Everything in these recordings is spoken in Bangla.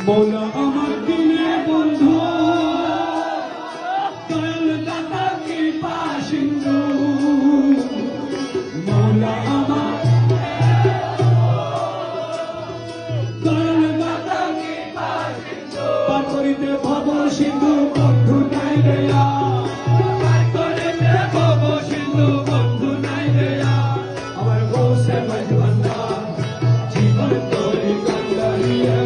মৌলা আমার দিনে বন্ধু দয়াল দাতা কৃপা সিন্ধু মৌলা আমার দয়াল দাতা কৃপা সিন্ধু পার করিতে ভব সিন্ধু বন্ধু নাই দেয়া পার করিতে ভব সিন্ধু বন্ধু নাই দেয়া আমার বসে মজবন্দা জীবন তোরি কান্দারিয়া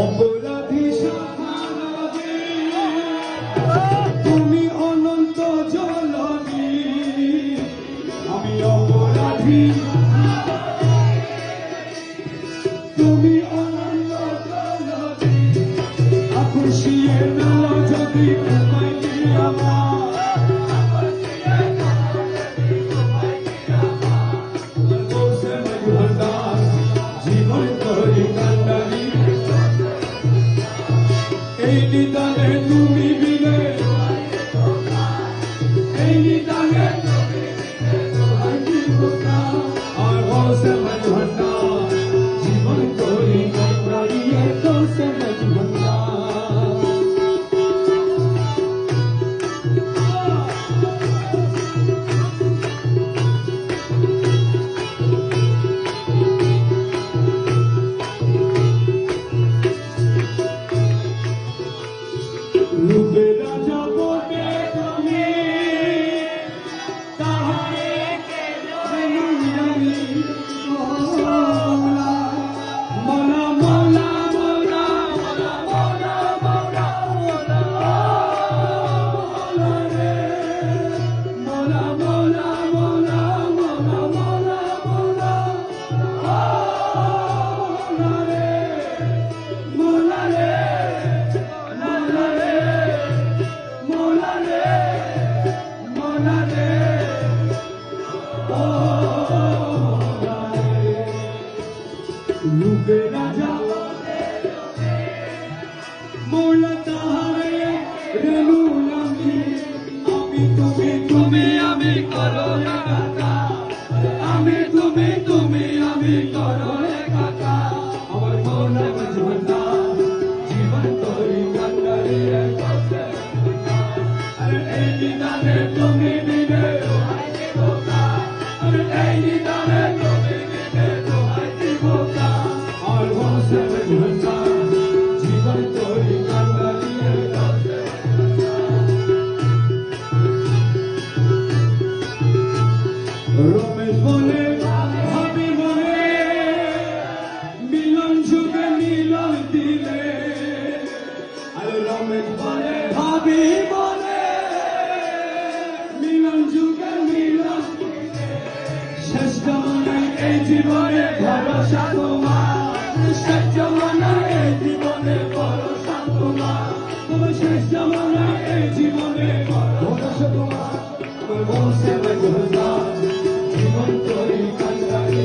অপরাধী সমানবে তুমি অনন্ত জলনি আমি অপরাধী তুমি অনন্ত জলনি খুশিয়ে নাও যদি তোমায় জীবন করি কান্দারি এই নিদানে তুমি বিলে এই নিদানে আর বসে মজভন্ডা জীবন করি কান্দারিয়ে বসে মজভন্ডা রূপে রাজা বটে তুমি তাহারে কে জানি মৌলা মৌলা মৌলা মৌলা মৌলা মৌলা মৌলা মৌলা রে মৌলা মৌলা মৌলা মৌলা মৌলা মৌলা মৌলা রে মৌলা রে রূপে রাজা মৌলা তাহারে রেণুলামি আমি তুমি তুমি আমি করো একাকা আমি তুমি তুমি আমি করো একাকা আমার মৌলা মজবন্দা জীবন তোরি কান্দারি আরে এই নিদানে তুমি বিনে আরে এই নিদানে তুমি বিনে আর বসে মজবন্দা জীবন তোরি কান্দারি রমেশ বলে ভাবি বলে মিলন যুগে মিলন দিলে আরে রমেশ বলে ভাবি বলে মিলন যুগে মিলন দিলে শেষ জমানায় এই জীবনে ভরসা তোমার শেষ জমানায় এই জীবনে ভরসা তোমার তোমার শেষ জমানায় এই জীবনে ভরসা তোমার তোমার বসে মজবন্দা জীবন তোরি কান্দারি